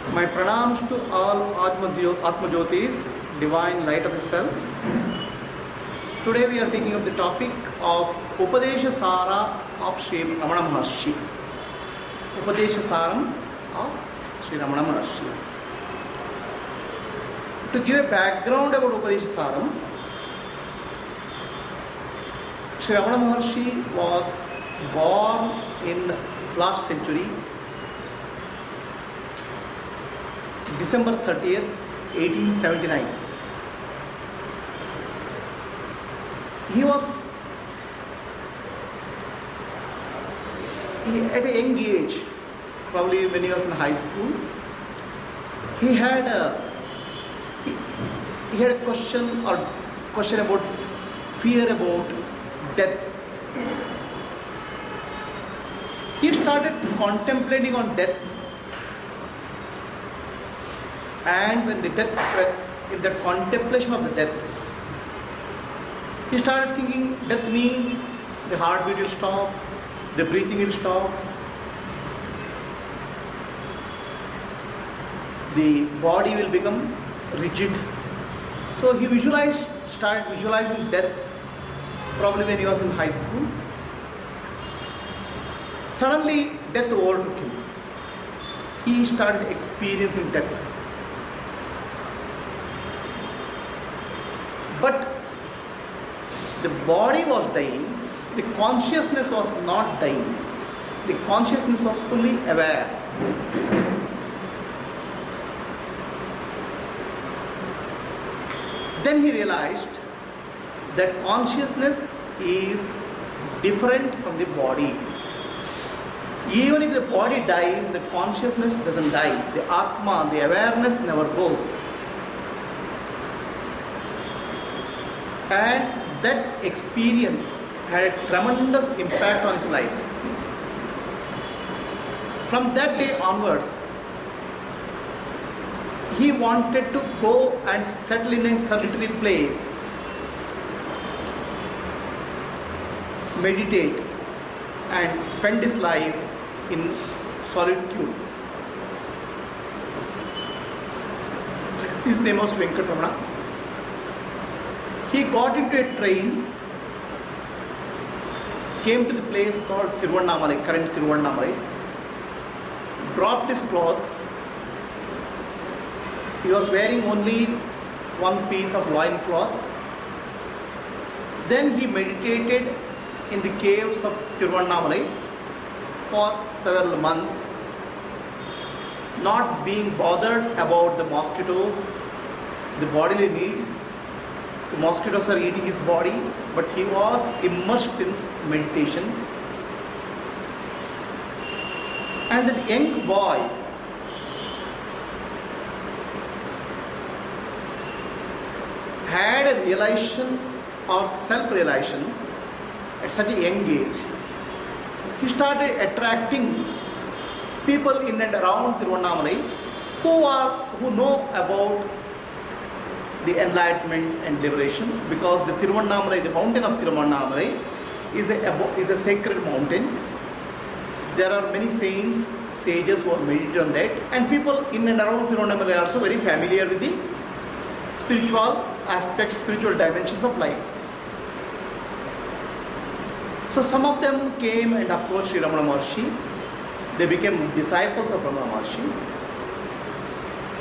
My pranams to all Atmajyotis, divine light of the self. Today we are taking up the topic of Upadesha Sara of Sri Ramana Maharshi. Upadesha Saram of Sri Ramana Maharshi. To give a background about Upadesha Saram, Sri Ramana Maharshi was born in last century, December 30th, 1879. At a young age, probably when he was in high school, he had a question about fear about death. He started contemplating on death, and when in that contemplation of the death, he started thinking death means the heartbeat will stop, the breathing will stop, the body will become rigid. So he started visualizing death probably when he was in high school. Suddenly death overtook him. He started experiencing death. But the body was dying, the consciousness was not dying. The consciousness was fully aware. Then he realized that consciousness is different from the body. Even if the body dies, the consciousness doesn't die. The Atma, the awareness never goes. And that experience had a tremendous impact on his life. From that day onwards, he wanted to go and settle in a solitary place, meditate, and spend his life in solitude. His name was Venkatramana. He got into a train, came to the place called Thiruvannamalai, current Thiruvannamalai, dropped his clothes. He was wearing only one piece of loin cloth. Then he meditated in the caves of Thiruvannamalai for several months, not being bothered about the mosquitoes, the bodily needs. The mosquitoes are eating his body, but he was immersed in meditation. And that young boy had a realization or self-realization at such a young age. He started attracting people in and around Thiruvannamalai who know about the enlightenment and liberation, because the Thiruvannamalai, the mountain of Thiruvannamalai, is a sacred mountain. There are many saints, sages who have meditated on that, and people in and around Thiruvannamalai are also very familiar with the spiritual aspects, spiritual dimensions of life. So some of them came and approached Sri Ramana Maharshi. They became disciples of Ramana Maharshi.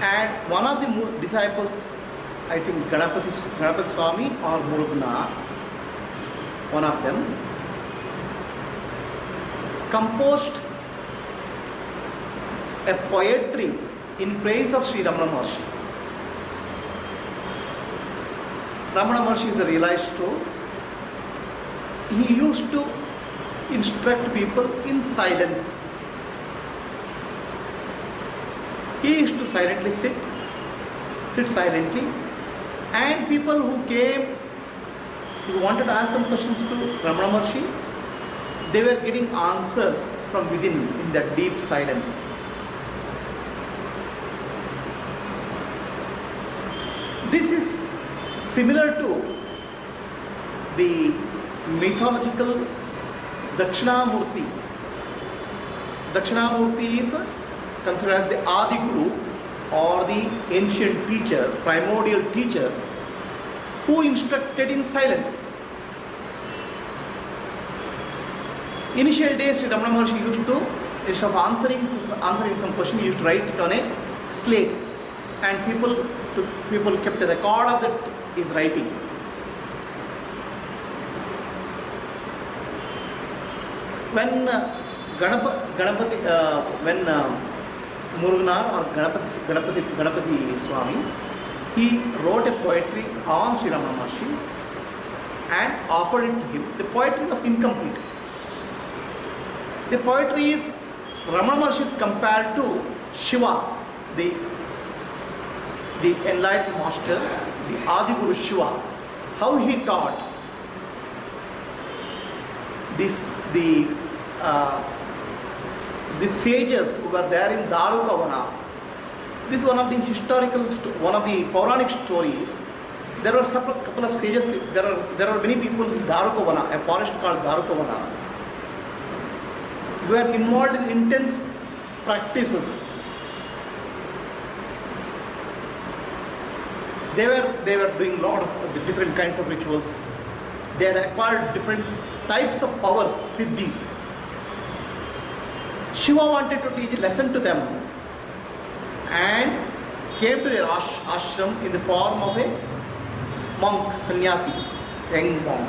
And one of the disciples, I think Ganapati Swami or Murugna, one of them, composed a poetry in praise of Sri Ramana Maharshi. Ramana Maharshi is a realized soul. He used to instruct people in silence. He used to silently sit silently, and people who came, who wanted to ask some questions to Ramana Maharshi, they were getting answers from within in that deep silence. This is similar to the mythological Dakshinamurti. Dakshinamurti is considered as the Adi Guru, or the ancient teacher, primordial teacher, who instructed in silence. Initial days, Ramana Maharshi used to, instead of answering some question, he used to write it on a slate, and people kept a record of that his writing. When when Muruganar or Ganapati Swami, he wrote a poetry on Sri Ramana Maharshi and offered it to him. The poetry was incomplete. The poetry is Ramana Maharshi is compared to Shiva, the enlightened master, the Adi Guru Shiva, how he taught the sages who were there in Darukavana. This is one of the one of the Puranic stories. There were a couple of sages. There are many people in Darukavana, a forest called Darukavana, who were involved in intense practices. They were doing a lot of the different kinds of rituals. They had acquired different types of powers, siddhis. Shiva wanted to teach a lesson to them and came to their ashram in the form of a monk, sannyasi, young monk.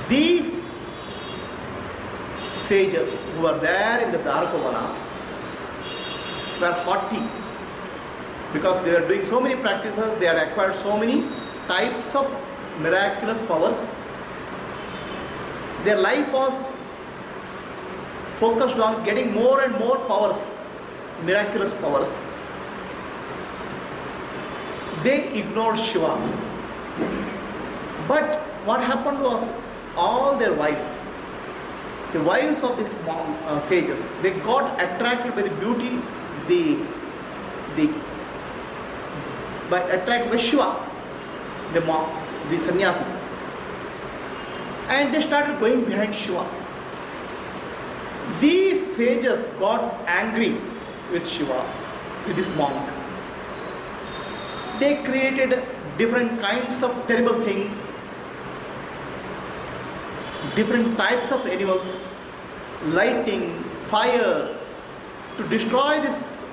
These sages who were there in the Darukavana were haughty because they were doing so many practices, they had acquired so many types of miraculous powers. Their life was focused on getting more and more powers, miraculous powers. They ignored Shiva. But what happened was, all their wives, the wives of these sages, they got attracted by the beauty, attracted by Shiva, the sannyasi, and they started going behind Shiva. These sages got angry with Shiva, with this monk. They created different kinds of terrible things, different types of animals, lightning, fire, to destroy this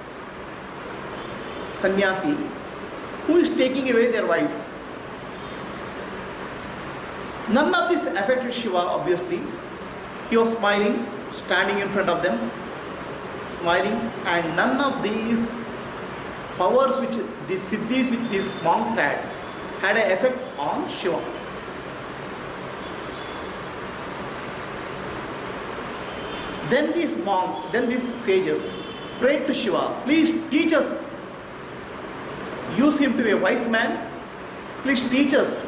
sannyasi who is taking away their wives. None of this affected Shiva, obviously. He was smiling, standing in front of them, smiling, and none of these powers which these siddhis which these monks had an effect on Shiva. Then these sages prayed to Shiva, please teach us. Use him to be a wise man. Please teach us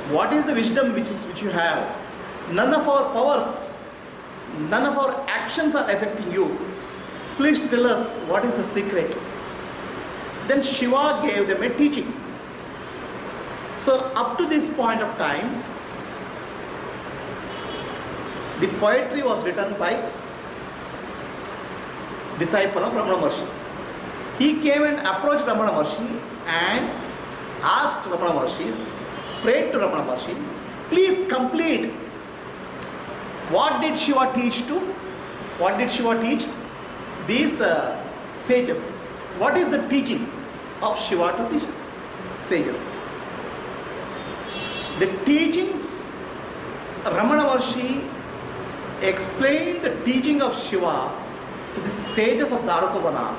what is the wisdom which you have. None of our powers, none of our actions are affecting you. Please tell us what is the secret. Then Shiva gave them a teaching. So up to this point of time, the poetry was written by disciple of Ramana Maharshi. He came and approached Ramana Maharshi and asked Ramana Maharshi, prayed to Ramana Maharshi, please complete. What did Shiva teach to? What did Shiva teach? These sages. What is the teaching of Shiva to these sages? The teachings, Ramana Maharshi explained the teaching of Shiva to the sages of Darukavana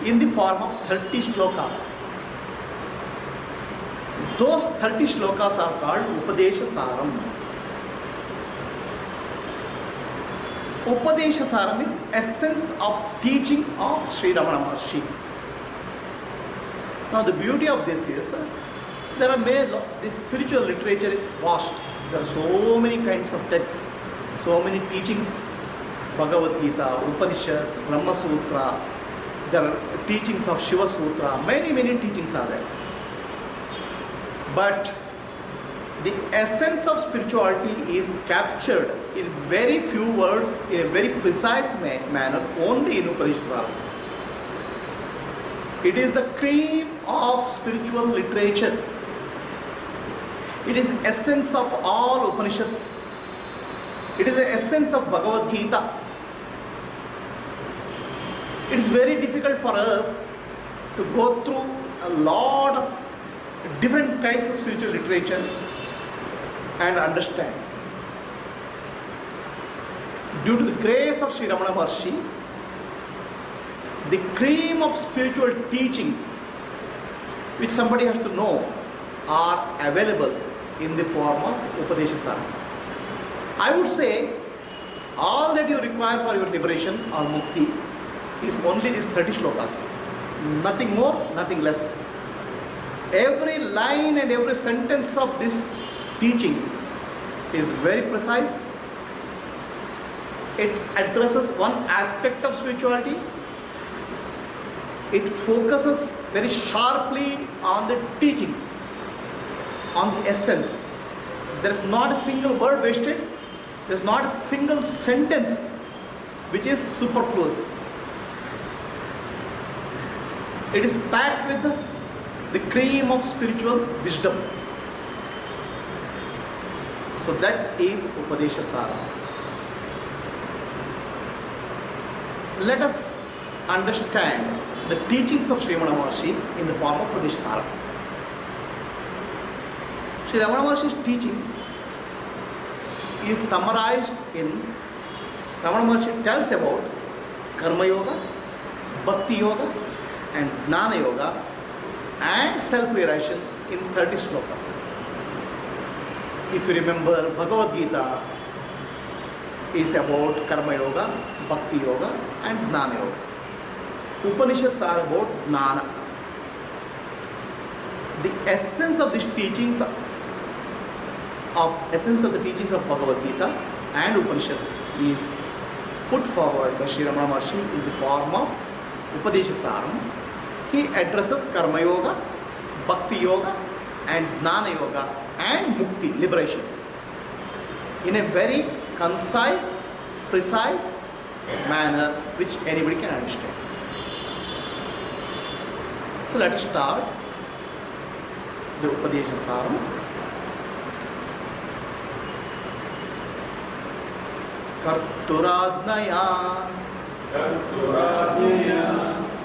in the form of 30 shlokas. Those 30 shlokas are called Upadesha Saram. Upadesha Saram means essence of teaching of Sri Ramana Maharshi. Now the beauty of this is, the spiritual literature is vast. There are so many kinds of texts, so many teachings, Bhagavad Gita, Upanishad, Brahma Sutra, there are teachings of Shiva Sutra, many teachings are there. But The essence of spirituality is captured in very few words, in a very precise manner, only in Upanishad. It is the cream of spiritual literature. It is essence of all Upanishads. It is the essence of Bhagavad Gita. It is very difficult for us to go through a lot of different types of spiritual literature and understand. Due to the grace of Sri Ramana Maharshi, the cream of spiritual teachings which somebody has to know are available in the form of Upadesha. I would say all that you require for your liberation or mukti is only these 30 shlokas. Nothing more, nothing less. Every line and every sentence of this teaching is very precise. It addresses one aspect of spirituality. It focuses very sharply on the teachings, on the essence. There is not a single word wasted. There is not a single sentence which is superfluous. It is packed with the cream of spiritual wisdom. So that is Upadesha Sara. Let us understand the teachings of Sri Ramana Maharshi in the form of Upadesha Sara. Sri Ramana Maharshi's teaching is summarized in Ramana Maharshi tells about Karma Yoga, Bhakti Yoga and Jnana Yoga and self-realization in 30 slokas. If you remember, Bhagavad Gita is about Karma Yoga, Bhakti Yoga and Jnana Yoga. Upanishads are about Jnana. The essence of these teachings of Bhagavad Gita and Upanishad is put forward by Sri Ramana Maharshi in the form of Upadesha Saram. He addresses Karma Yoga, Bhakti Yoga and Jnana Yoga and Mukti, liberation, in a very concise, precise manner which anybody can understand. So let us start the Upadesha Saram. Karturajnaya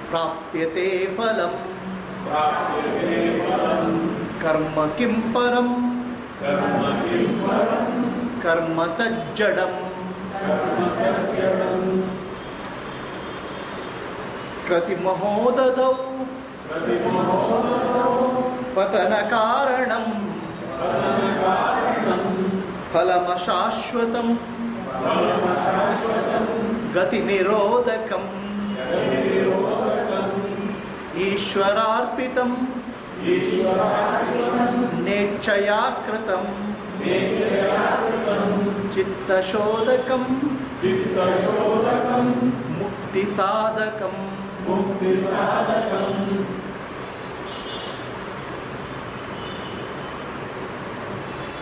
प्राप्यते फलम कर्म किं परम कर्म तज्जडम कृतिमहोदधौ पतन कारणम फलमशाश्वतम गति निरोधकम ईश्वरार्पितम नेच्छया कृतम चित्तशोधकम मुक्तिसाधकम.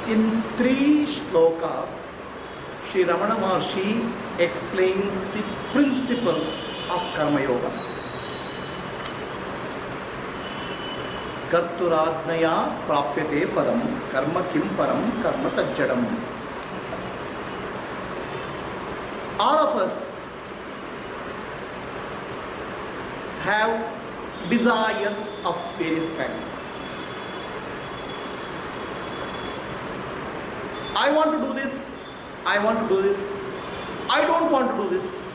In 3 shlokas, Sri Ramana Maharshi explains the principles of Karma Yoga. Karturajnaya prapyate phalam karma kim param karma tajjadam. All of us have desires of various kinds. I want to do this, I want to do this, I don't want to do this.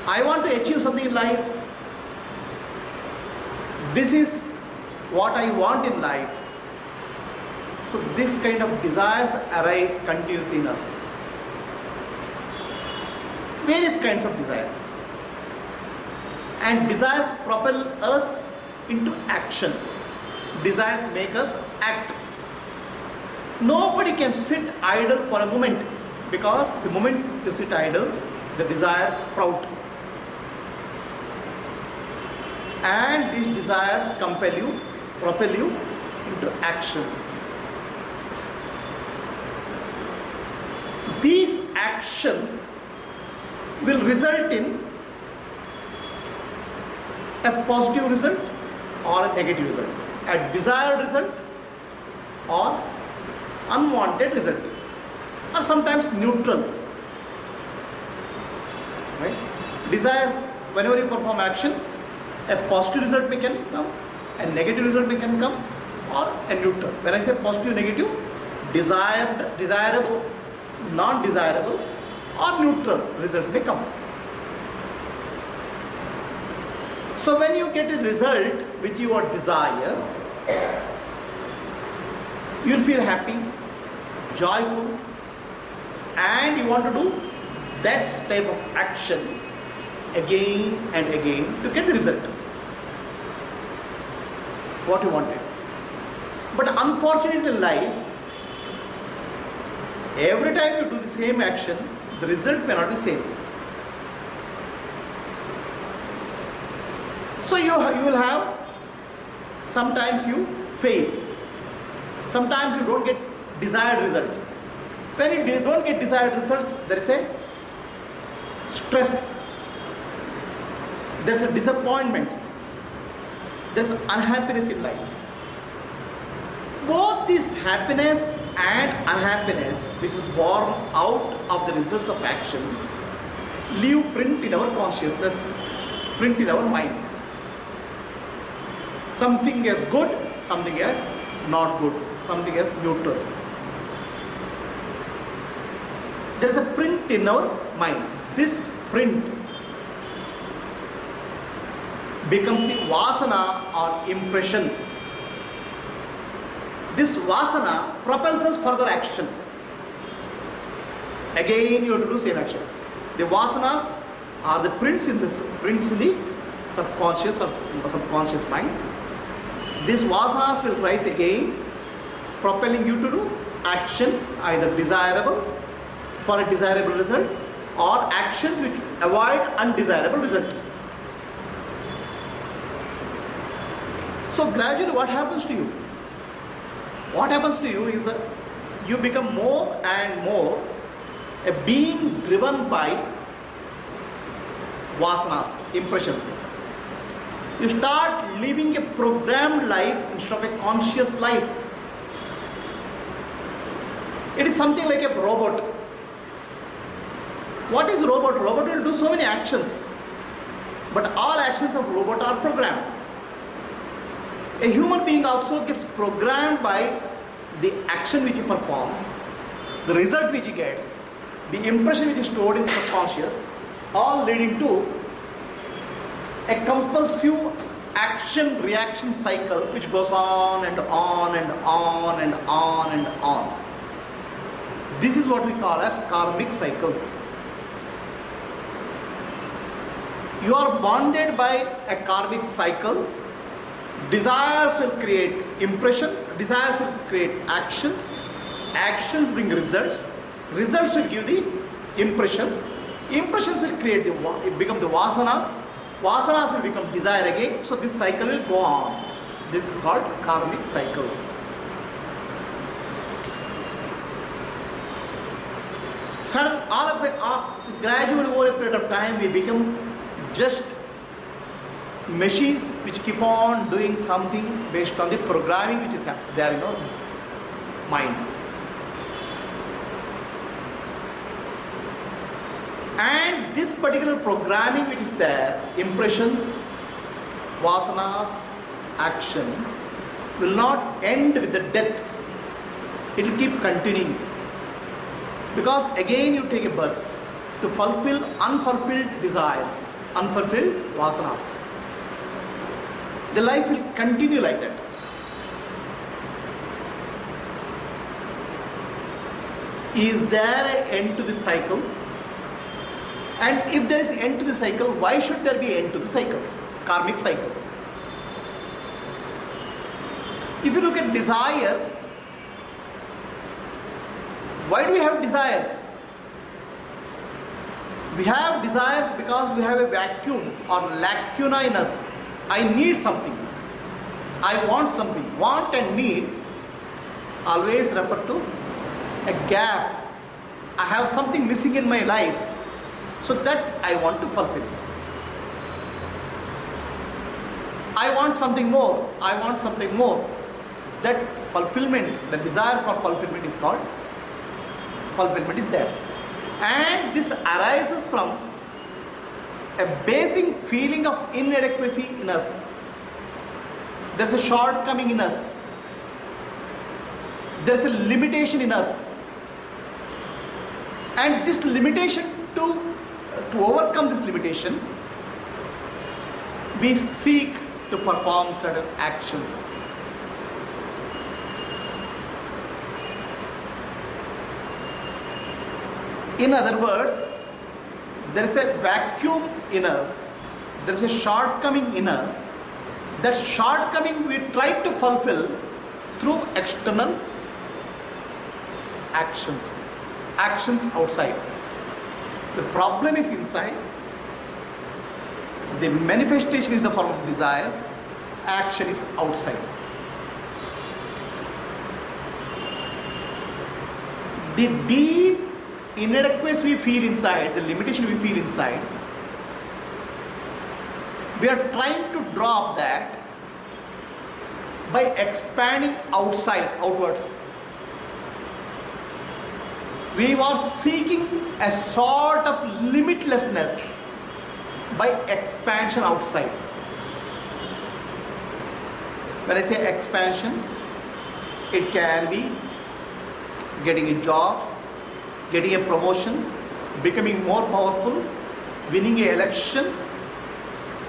I want to achieve something in life. This is what I want in life. So this kind of desires arise continuously in us. Various kinds of desires. And desires propel us into action. Desires make us act. Nobody can sit idle for a moment, because the moment you sit idle, the desires sprout. And these desires compel you, propel you into action. these actions will result in a positive result or a negative result, a desired result or unwanted result, or sometimes neutral. Right? Desires, whenever you perform action, a positive result may can come, a negative result may can come, or a neutral. When I say positive, negative, desired, desirable, non-desirable, or neutral result may come. So when you get a result which you desire, you'll feel happy, joyful, and you want to do that type of action again and again to get the result what you wanted. But unfortunately in life, every time you do the same action, the result may not be the same. So you will have, sometimes you fail, sometimes you don't get desired results. When you don't get desired results, there is a stress, there's a disappointment, there's unhappiness in life. Both this happiness and unhappiness, which is born out of the results of action, leave print in our consciousness, print in our mind. Something as good, something as not good, something as neutral. There is a print in our mind. This print becomes the vasana or impression. This vasana propels us further action. Again you have to do same action. The vasanas are the prints in the subconscious or subconscious mind. These vasanas will rise again, propelling you to do action, either desirable for a desirable result, or actions which avoid undesirable result. So gradually what happens to you? What happens to you is you become more and more a being driven by vasanas, impressions. You start living a programmed life instead of a conscious life. It is something like a robot. What is robot? Robot will do so many actions, but all actions of robot are programmed. A human being also gets programmed by the action which he performs, the result which he gets, the impression which is stored in subconscious, all leading to a compulsive action-reaction cycle which goes on and on and on and on and on. This is what we call as karmic cycle. You are bonded by a karmic cycle. Desires will create impressions, desires will create actions, actions bring results, results will give the impressions, impressions will create become the vasanas, vasanas will become desire again. So this cycle will go on. This is called karmic cycle. Sudden, gradually over a period of time, we become just machines which keep on doing something based on the programming which is there in our mind. And this particular programming which is there, impressions, vasanas, action, will not end with the death. It will keep continuing. Because again you take a birth to fulfill unfulfilled desires, unfulfilled vasanas. The life will continue like that. Is there an end to this cycle? And if there is an end to the cycle, why should there be an end to the cycle? Karmic cycle. If you look at desires, why do we have desires? We have desires because we have a vacuum or lacuna in us. I need something. I want something. Want and need always refer to a gap I have something missing in my life, so that I want to fulfill. I want something more. I want something more. That fulfillment, the desire for fulfillment is called fulfillment is there. And this arises from a basic feeling of inadequacy in us. There's a shortcoming in us. There's a limitation in us. And this limitation, to overcome this limitation, we seek to perform certain actions. In other words, there is a vacuum in us, there is a shortcoming in us. That shortcoming we try to fulfill through external actions outside. The problem is inside. The manifestation is the form of desires, action is outside. The deep inadequacy we feel inside, the limitation we feel inside, we are trying to drop that by expanding outwards. We are seeking a sort of limitlessness by expansion outside. When I say expansion, it can be getting a job, getting a promotion, becoming more powerful, winning an election,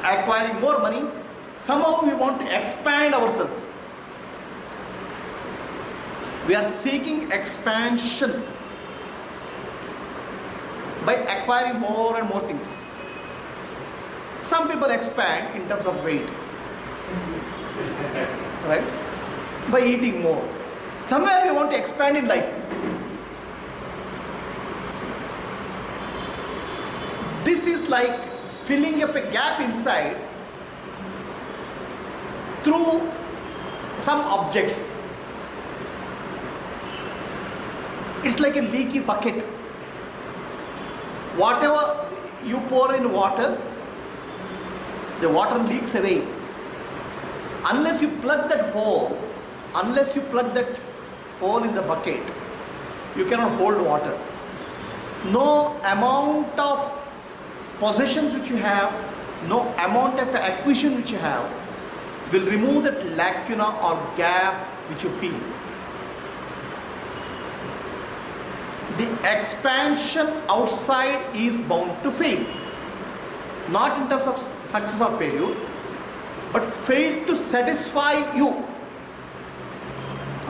acquiring more money. Somehow we want to expand ourselves. We are seeking expansion by acquiring more and more things. Some people expand in terms of weight, right? By eating more. Somewhere we want to expand in life. This is like filling up a gap inside through some objects. It's like a leaky bucket. Whatever you pour in water, the water leaks away. Unless you plug that hole in the bucket, you cannot hold water. No amount of possessions which you have, no amount of acquisition which you have will remove that lacuna or gap which you feel. The expansion outside is bound to fail. Not in terms of success or failure, but fail to satisfy you.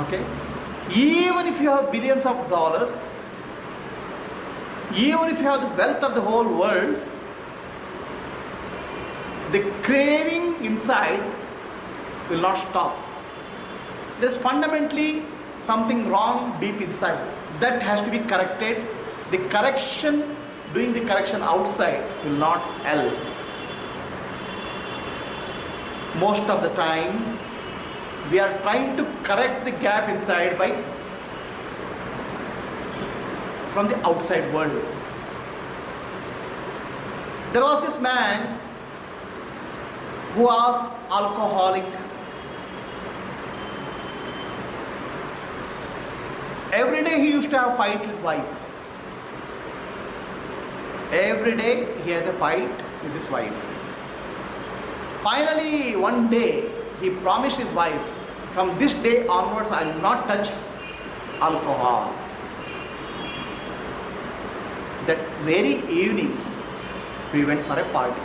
Okay? Even if you have billions of dollars, even if you have the wealth of the whole world, the craving inside will not stop. There's fundamentally something wrong deep inside. That has to be corrected. The correction, doing the correction outside will not help. Most of the time, we are trying to correct the gap inside from the outside world. There was this man who was alcoholic. Every day he used to have a fight with wife. Every day he has a fight with his wife. Finally, one day he promised his wife, from this day onwards I will not touch alcohol. That very evening we went for a party.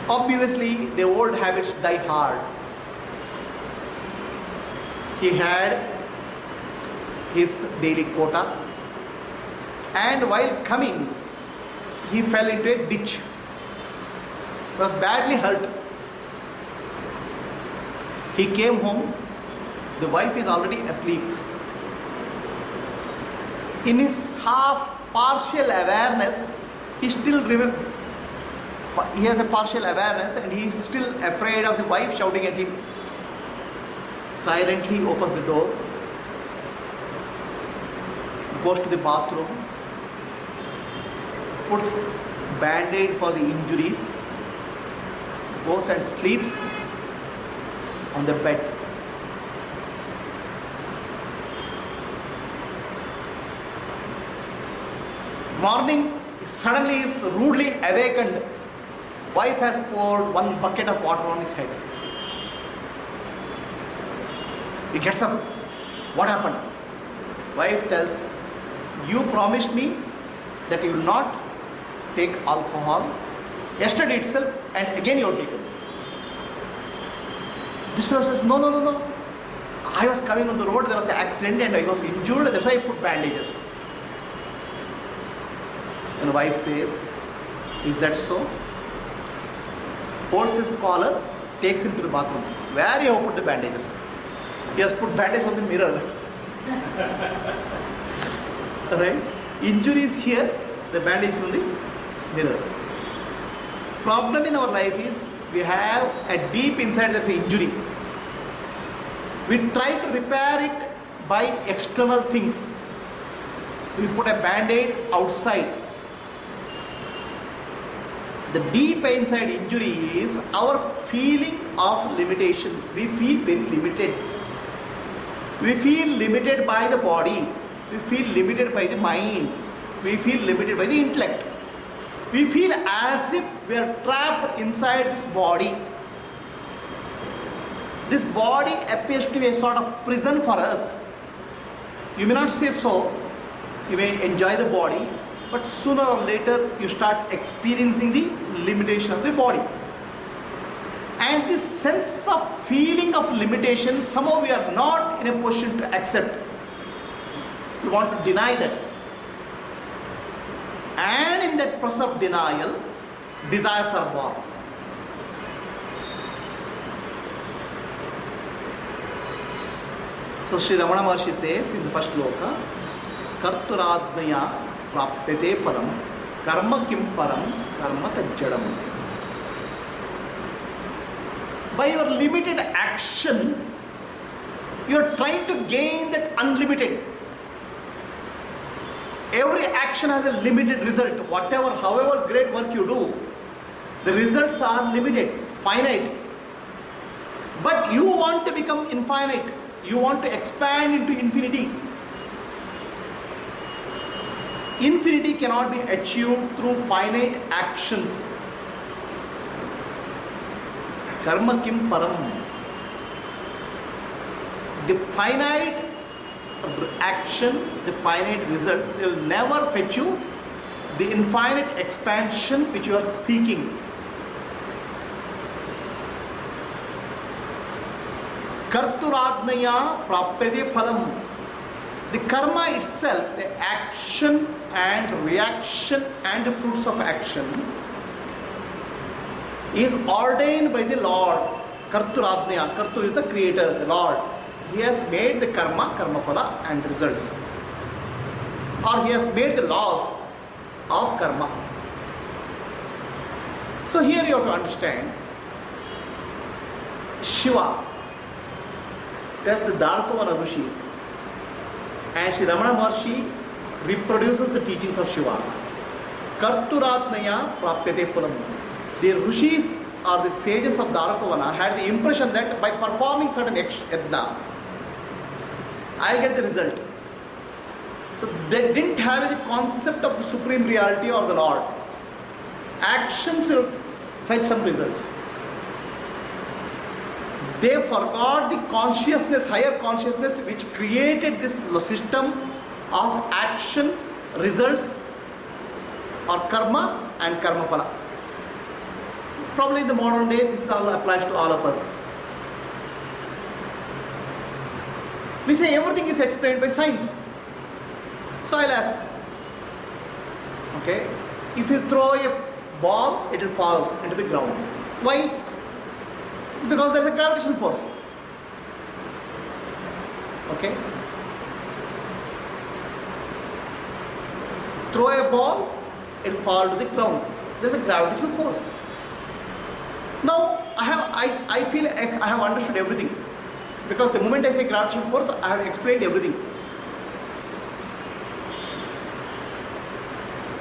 Obviously the old habits die hard. He had his daily quota, and while coming he fell into a ditch. Was badly hurt. He came home, the wife is already asleep. In his half partial awareness, he still remembers. He has a partial awareness and he is still afraid of the wife shouting at him. silently opens the door, goes to the bathroom, puts band-aid for the injuries, goes and sleeps on the bed. Morning, suddenly is rudely awakened. Wife has poured one bucket of water on his head. He gets up. What happened? Wife tells, you promised me that you will not take alcohol yesterday itself, and again you have taken. This fellow says, no. I was coming on the road, there was an accident and I was injured, that's why I put bandages. And the wife says, is that so? Holds his collar, takes him to the bathroom. Where you have put the bandages? He has put bandages on the mirror. Right? Injury is here, the bandage is on the mirror. Problem in our life is we have a deep inside there's an injury. We try to repair it by external things. We put a band-aid outside. The deep inside injury is our feeling of limitation. We feel very limited. We feel limited by the body. We feel limited by the mind. We feel limited by the intellect. We feel as if we are trapped inside this body. This body appears to be a sort of prison for us. You may not say so. You may enjoy the body, but sooner or later you start experiencing the limitation of the body. And this sense of feeling of limitation, somehow we are not in a position to accept. We want to deny that. And in that process of denial, desires are born. So Sri Ramana Maharshi says in the first sloka, Karturadnaya prapyate param, karma kim param, karma tajjadam. By your limited action, you are trying to gain that unlimited. Every action has a limited result. Whatever, however great work you do, the results are limited, finite. But you want to become infinite. You want to expand into infinity. Infinity cannot be achieved through finite actions. Karma kim param. The finite action, the finite results, they will never fetch you the infinite expansion which you are seeking. Karturadnaya prapyate phalam. The karma itself, the action and reaction and the fruits of action, is ordained by the Lord. Karturadnaya. Kartu is the creator, the Lord. He has made the karma, karma phala and results. Or he has made the laws of karma. So here you have to understand, Shiva, that's the Dwarakavana Rishis. And Sri Ramana Maharshi reproduces the teachings of Shiva. Karturadnaya prapyate phalam. The Rishis or the sages of Dwarakavana had the impression that by performing certain yajna, I'll get the result. So they didn't have the concept of the supreme reality or the Lord. Actions will fetch some results. They forgot the consciousness, higher consciousness, which created this system of action, results, or karma and karma phala. Probably in the modern day, this all applies to all of us. We say everything is explained by science. So I'll ask, okay, if you throw a ball, it will fall into the ground. Why? It's because there is a gravitational force. Okay? Throw a ball, it will fall to the ground. There is a gravitational force. Now, I feel I have understood everything. Because the moment I say gravitational force, I have explained everything.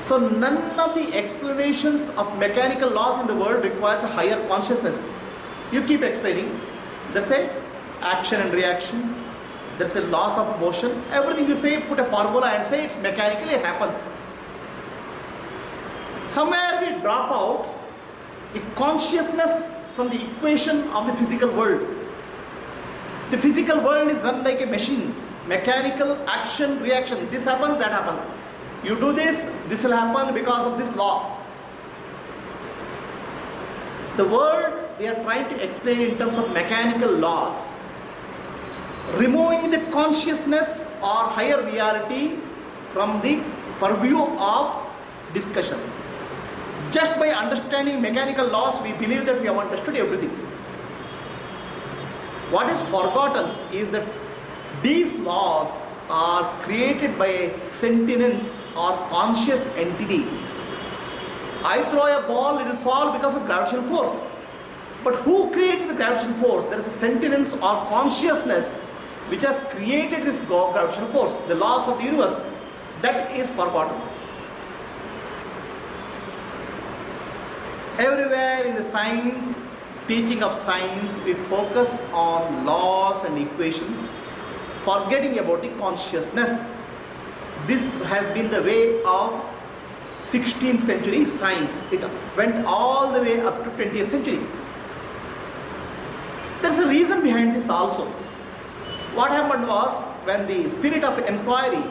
So none of the explanations of mechanical laws in the world requires a higher consciousness. You keep explaining. There's a action and reaction. There's a loss of motion. Everything you say, put a formula and say it's mechanical, it happens. Somewhere we drop out the consciousness from the equation of the physical world. The physical world is run like a machine. Mechanical action, reaction. This happens, that happens. You do this, this will happen because of this law. The world we are trying to explain in terms of mechanical laws, removing the consciousness or higher reality from the purview of discussion. Just by understanding mechanical laws, we believe that we have understood everything. What is forgotten is that these laws are created by a sentience or conscious entity. I throw a ball, it will fall because of gravitational force. But who created the gravitational force? There is a sentience or consciousness which has created this gravitational force, the laws of the universe. That is forgotten. Everywhere in the science, teaching of science, we focus on laws and equations, forgetting about the consciousness. This has been the way of 16th century science. It went all the way up to 20th century. There's a reason behind this also. What happened was, when the spirit of inquiry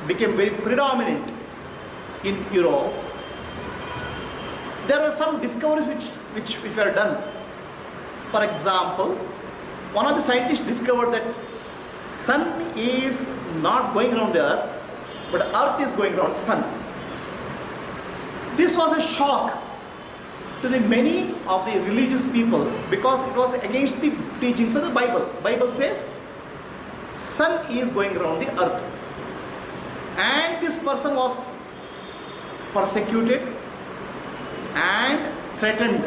became very predominant in Europe, there were some discoveries which were done. For example, one of the scientists discovered that sun is not going around the earth, but earth is going around the sun. This was a shock to the many of the religious people, because it was against the teachings of the Bible. Bible says sun is going around the earth, and this person was persecuted and threatened.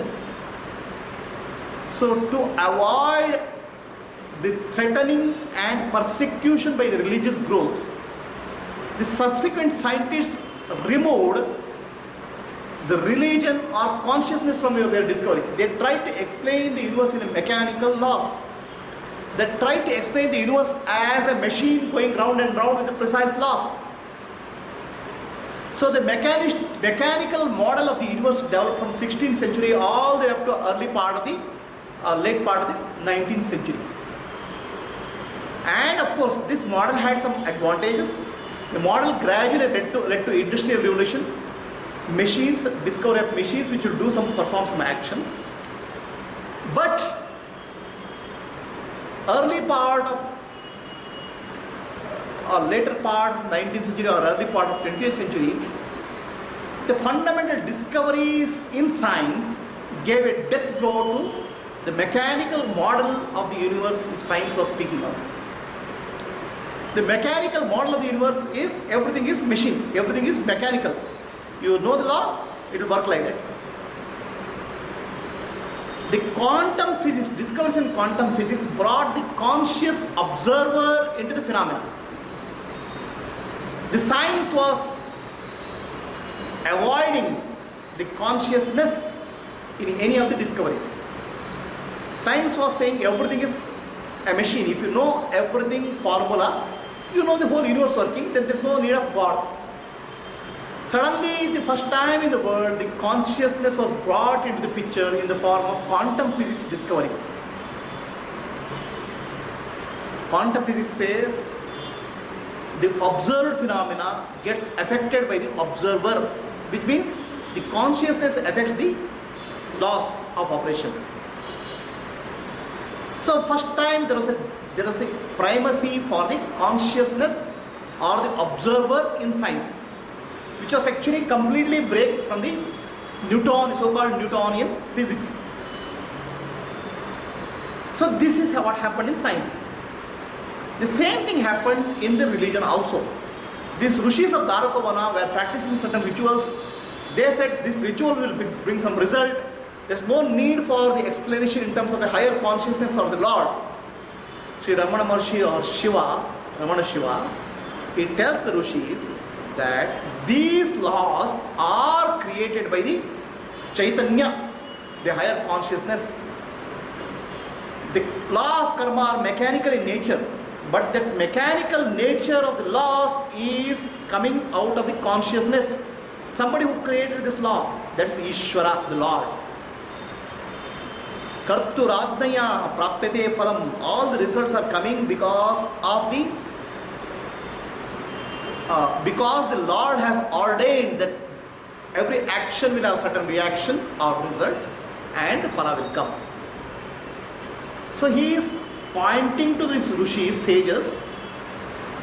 So to avoid the threatening and persecution by the religious groups, the subsequent scientists removed the religion or consciousness from their discovery. They tried to explain the universe in a mechanical laws. They tried to explain the universe as a machine going round and round with the precise laws. So the mechanical model of the universe developed from 16th century all the way up to early part of the late part of the 19th century. And of course, this model had some advantages. The model gradually led to industrial revolution. Machines, discovery of machines which will perform some actions. But early part of or later part of 19th century or early part of 20th century, the fundamental discoveries in science gave a death blow to the mechanical model of the universe which science was speaking of. The mechanical model of the universe is everything is machine, everything is mechanical. You know the law, it will work like that. The quantum physics, discoveries in quantum physics brought the conscious observer into the phenomenon. The science was avoiding the consciousness in any of the discoveries. Science was saying everything is a machine. If you know everything formula, you know the whole universe working, then there is no need of God. Suddenly, the first time in the world, the consciousness was brought into the picture in the form of quantum physics discoveries. Quantum physics says the observed phenomena gets affected by the observer, which means the consciousness affects the laws of operation. So first time there was a primacy for the consciousness or the observer in science, which was actually completely break from the so-called Newtonian physics. So this is what happened in science. The same thing happened in the religion also. These rishis of Dwarakavana were practicing certain rituals. They said this ritual will bring some result. There's no need for the explanation in terms of a higher consciousness of the Lord. Sri Ramana Maharshi or Shiva, Ramana Shiva, he tells the Rishis that these laws are created by the Chaitanya, the higher consciousness. The law of karma are mechanical in nature, but that mechanical nature of the laws is coming out of the consciousness. Somebody who created this law, that's Ishvara, the Lord. Karturadnaya prapyate phalam. All the results are coming because the Lord has ordained that every action will have certain reaction or result, and the phala will come. So he is pointing to these rishis, sages,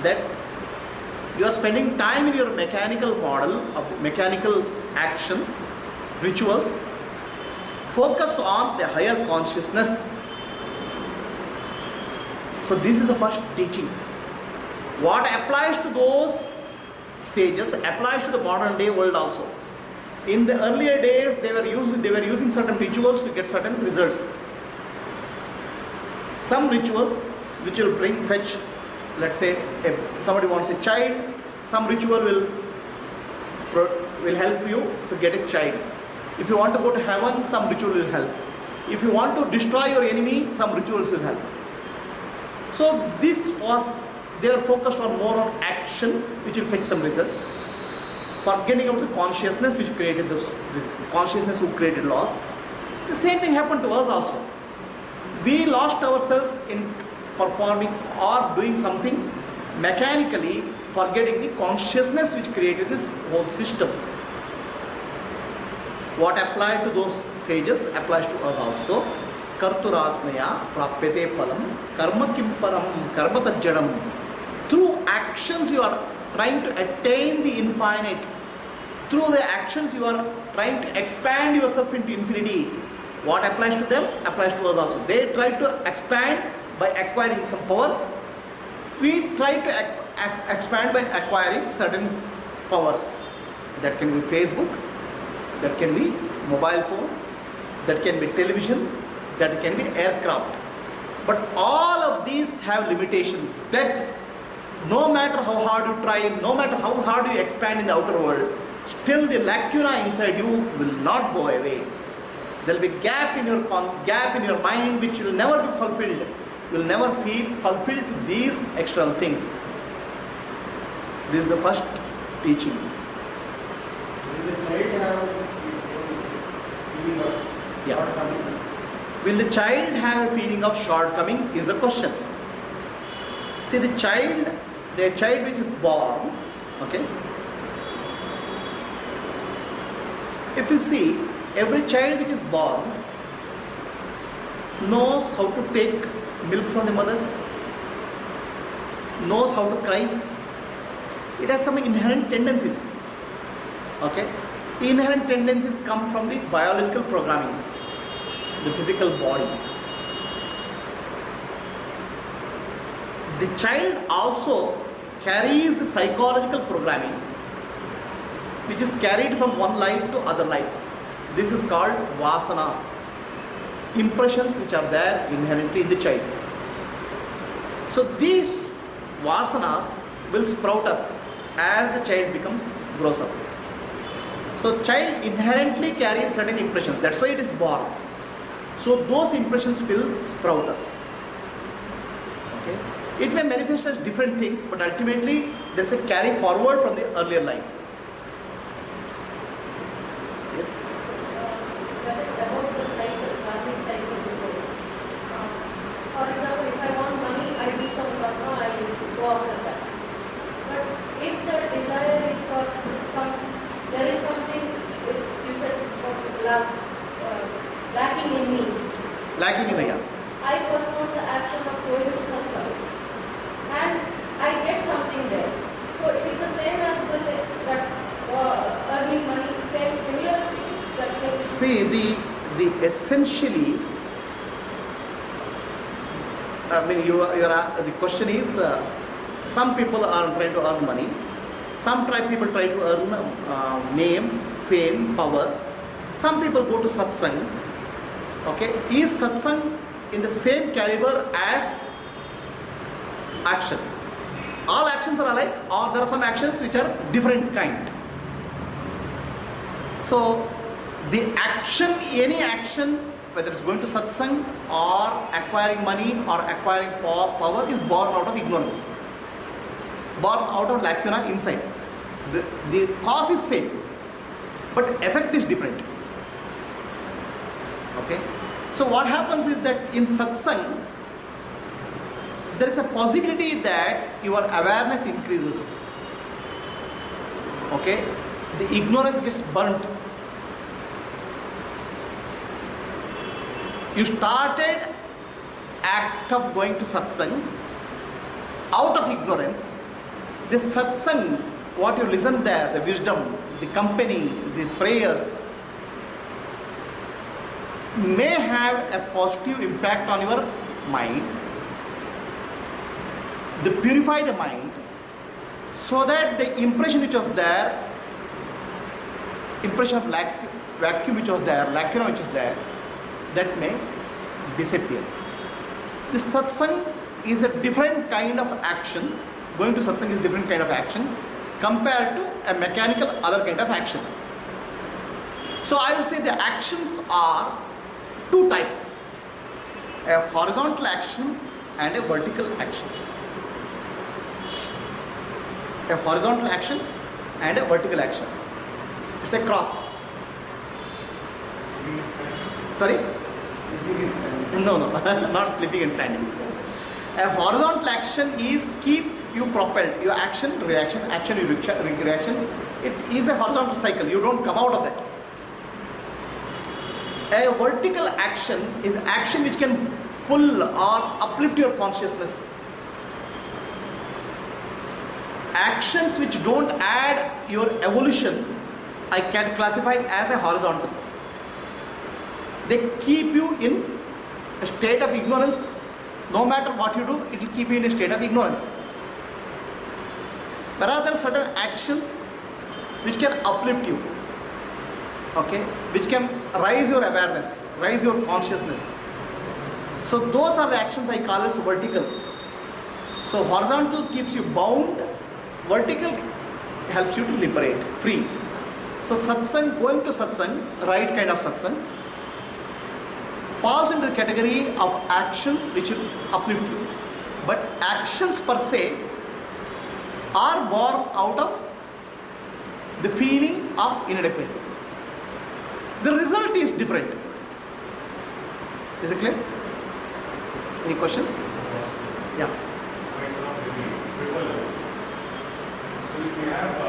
that you are spending time in your mechanical model of mechanical actions, rituals. Focus on the higher consciousness. So this is the first teaching. What applies to those sages applies to the modern day world also. In the earlier days, they were using certain rituals to get certain results. Some rituals which will fetch, let's say, somebody wants a child, some ritual will help you to get a child. If you want to go to heaven, some ritual will help. If you want to destroy your enemy, some rituals will help. So they are focused on more on action, which will fetch some results, forgetting about the consciousness which created this consciousness who created laws. The same thing happened to us also. We lost ourselves in performing or doing something mechanically, forgetting the consciousness which created this whole system. What applied to those sages applies to us also. Karturatmaya prapyate phalam karma kimparam karma tajjadam. Through actions you are trying to attain the infinite. Through the actions you are trying to expand yourself into infinity. What applies to them applies to us also. They try to expand by acquiring some powers. We try to expand by acquiring certain powers. That can be Facebook, that can be mobile phone, that can be television, that can be aircraft. But all of these have limitation, that no matter how hard you try, no matter how hard you expand in the outer world, still the lacuna inside you will not go away. There will be gap in your mind which will never be fulfilled. You will never feel fulfilled to these external things. This is the first teaching. Will the child have this feeling of shortcoming? Will the child have a feeling of shortcoming is the question. See, the child which is born, okay. If you see, every child which is born knows how to take milk from the mother, knows how to cry. It has some inherent tendencies. Okay? The inherent tendencies come from the biological programming, the physical body. The child also carries the psychological programming, which is carried from one life to other life. This is called vasanas, impressions which are there inherently in the child. So these vasanas will sprout up as the child grows up. So child inherently carries certain impressions. That's why it is born. So those impressions will sprout up. Okay? It may manifest as different things, but ultimately there's a carry forward from the earlier life. Yes? About the cycle, karmic cycle. For example, if I want money, I do some karma, I go after that. But if the desire is for there is something, you said, lacking in me. Lacking in me. I perform the action of going to satsang, and I get something there. So it is the same as that earning money. Similar. See, the essentially, I mean, the question is, some people are trying to earn money. Some people try to earn name, fame, power. Some people go to satsang. Okay, is satsang in the same caliber as action. All actions are alike, or there are some actions which are different kind. So the action, any action, whether it's going to satsang or acquiring money or acquiring power, is born out of ignorance, born out of lacuna inside. The cause is same, but effect is different. Okay. So what happens is that in satsang, there is a possibility that your awareness increases. Okay. The ignorance gets burnt. You started act of going to satsang out of ignorance. The satsang, what you listen there, the wisdom, the company, the prayers, may have a positive impact on your mind. They purify the mind so that the impression which was there, impression of vacuum which was there, lacuna which is there, that may disappear. The satsang is a different kind of action. Going to satsang is different kind of action compared to a mechanical other kind of action. So I will say the actions are two types: a horizontal action and a vertical action. A horizontal action and a vertical action. It's a cross. Sorry? No, not sleeping and standing. A horizontal action is keep you propelled. Your action, reaction, action, reaction. It is a horizontal cycle. You don't come out of that. A vertical action is action which can pull or uplift your consciousness. Actions which don't add your evolution, I can classify as a horizontal. They keep you in a state of ignorance. No matter what you do, it will keep you in a state of ignorance. There are certain actions which can uplift you, okay, which can raise your awareness, raise your consciousness. So those are the actions I call as vertical. So horizontal keeps you bound, vertical helps you to liberate, free. So satsang, going to satsang, right kind of satsang, falls into the category of actions which will uplift you. But actions per se are born out of the feeling of inadequacy. The result is different. Is it clear? Any questions? Yeah. For example, frivolous. So if we have a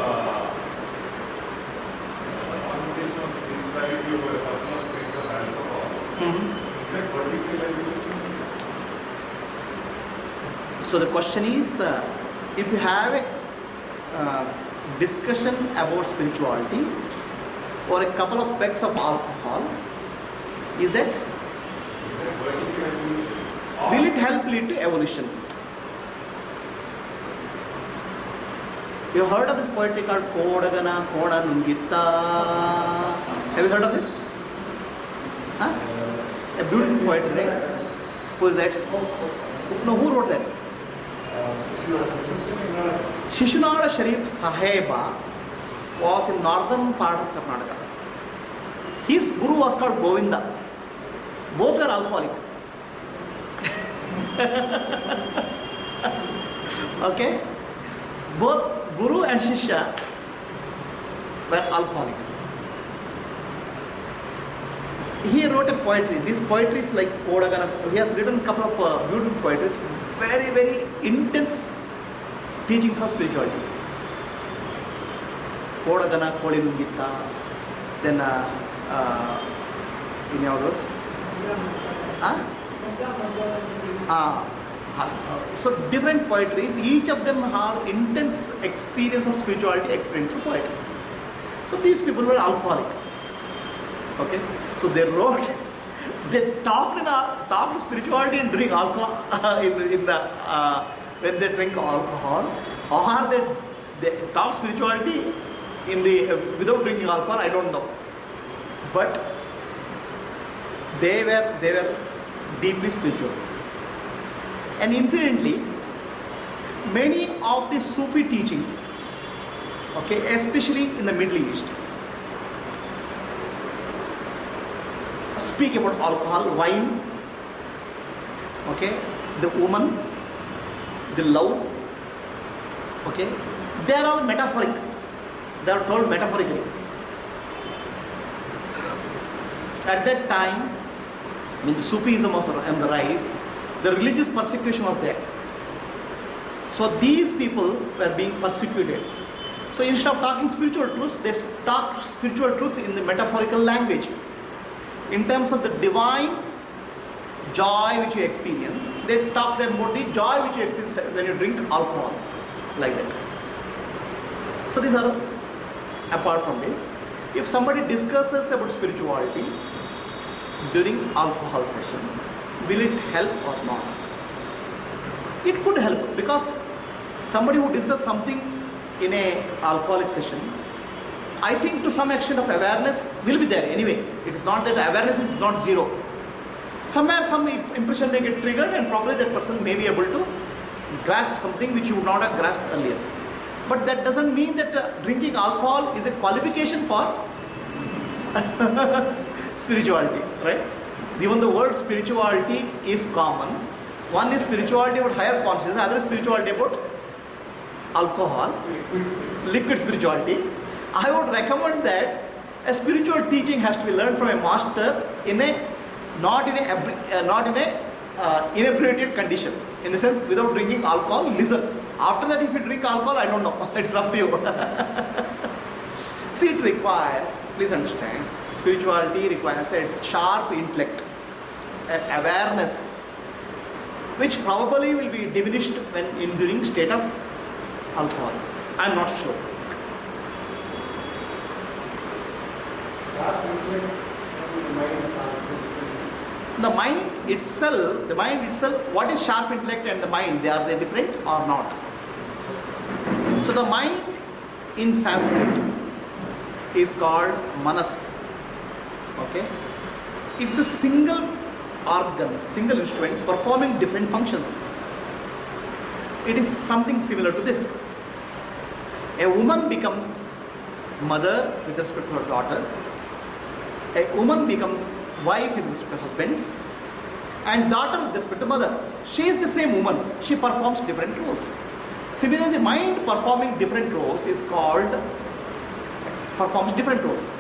conversation on spirituality over a couple of drinks of alcohol, is that vertical evolution? So the question is, if you have a discussion about spirituality or a couple of pecks of alcohol, is that vertical evolution? will it help lead to evolution? You heard of this poetry called Kodagana Koda Nungitta? Have you heard of this? Huh? A beautiful poetry, right? Who is that? No, who wrote that? Shishnala Sharif Saheba was in northern part of Karnataka. His guru was called Govinda. Both were alcoholic. Okay? Both guru and shishya were alcoholic. He wrote a poetry. This poetry is like Kodagana. He has written a couple of beautiful poetries, very, very intense teachings of spirituality. Kodagana Kodinu Gita, then so different poetries, each of them have intense experience of spirituality explained through poetry. So these people were alcoholic. Okay, so they wrote, they talked spirituality and drink alcohol when they drink alcohol, or they talk spirituality without drinking alcohol. I don't know, but they were deeply spiritual. And incidentally, many of the Sufi teachings, okay, especially in the Middle East, speak about alcohol, wine, okay, the woman, the love, okay, they are all metaphoric. They are told metaphorically. At that time, when the Sufism was on the rise, the religious persecution was there. So these people were being persecuted. So instead of talking spiritual truths, they talk spiritual truths in the metaphorical language. In terms of the divine joy which you experience, they talk about the joy which you experience when you drink alcohol, like that. So these are, apart from this, if somebody discusses about spirituality during alcohol session, will it help or not? It could help, because somebody who discusses something in a alcoholic session, I think to some extent of awareness will be there anyway. It is not that awareness is not zero. Somewhere some impression may get triggered, and probably that person may be able to grasp something which you would not have grasped earlier. But that doesn't mean that drinking alcohol is a qualification for spirituality, right? Even the word spirituality is common. One is spirituality about higher consciousness, other is spirituality about alcohol, liquid spirituality. I would recommend that a spiritual teaching has to be learned from a master in a not in a inebriated condition. In the sense, without drinking alcohol, listen. After that, if you drink alcohol, I don't know. It's up to you. See, it requires, please understand, spirituality requires a sharp intellect, awareness, which probably will be diminished when during state of alcohol. I am not sure. The mind itself, what is sharp intellect and the mind? Are they different or not? So the mind in Sanskrit is called manas. Okay? It's a single organ, single instrument performing different functions. It is something similar to this. A woman becomes mother with respect to her daughter. A woman becomes wife with respect to husband, and daughter with respect to mother. She is the same woman. She performs different roles. Similarly, the mind performing different roles performs different roles.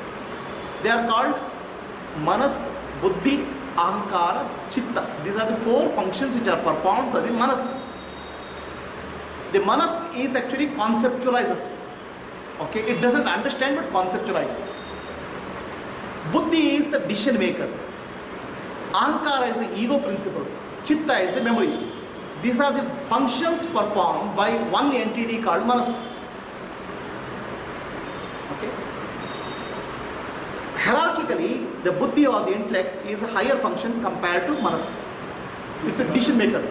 They are called manas, buddhi, ahankara, chitta. These are the four functions which are performed by the manas. The manas is actually conceptualizes. Okay, it doesn't understand but conceptualizes. Buddhi is the decision maker. Ahankara is the ego principle. Chitta is the memory. These are the functions performed by one entity called manas. Okay. Hierarchically, the buddhi or the intellect is a higher function compared to manas. It's a decision maker.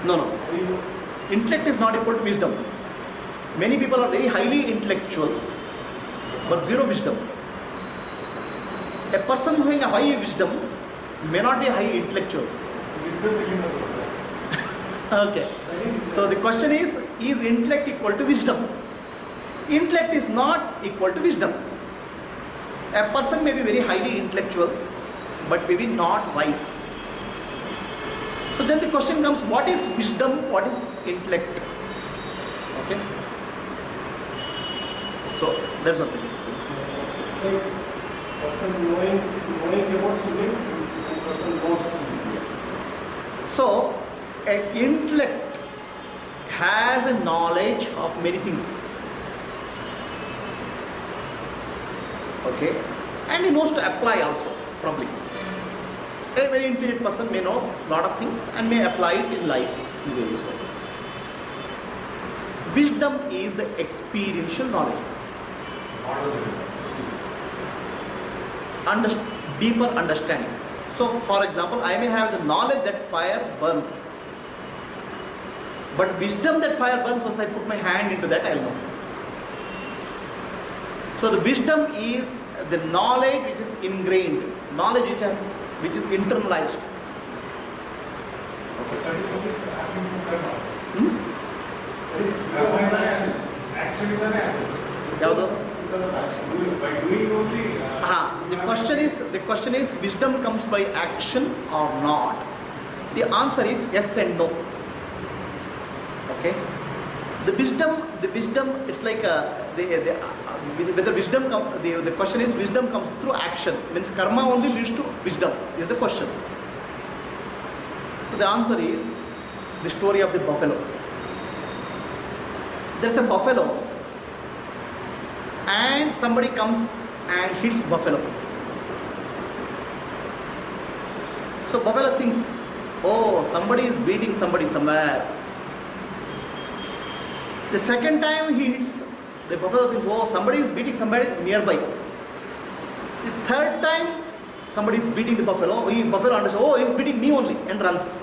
No. Intellect is not equal to wisdom. Many people are very highly intellectuals, but zero wisdom. A person having a high wisdom may not be a high intellectual. Okay. So the question is intellect equal to wisdom? Intellect is not equal to wisdom. A person may be very highly intellectual, but maybe not wise. So then the question comes, what is wisdom? What is intellect? Okay. So that's one thing. It's like person knowing about swimming and person knows swimming. Yes. So an intellect has a knowledge of many things. Okay. And he knows to apply also, probably. A very intelligent person may know a lot of things and may apply it in life in various ways. Wisdom is the experiential knowledge. Deeper understanding. So, for example, I may have the knowledge that fire burns, but wisdom that fire burns, once I put my hand into that, I'll know. So, the wisdom is the knowledge which is ingrained, knowledge which is internalized. Okay. only happening from karma. Hmm? That is because of action. Action ಇಂದಾನೆ ಆಗೋದು. ಯಾವುದು? Because of action. By doing only. The question is wisdom comes by action or not? The answer is yes and no. Okay. The wisdom, it's like whether wisdom the question is wisdom comes through action, means karma only leads to wisdom is the question. So the answer is the story of the buffalo. There's a buffalo and somebody comes and hits buffalo. So buffalo thinks, oh, somebody is beating somebody somewhere. The second time he hits, the buffalo thinks, oh, somebody is beating somebody nearby. The third time somebody is beating the buffalo, buffalo understands, oh, he's beating me only, and runs.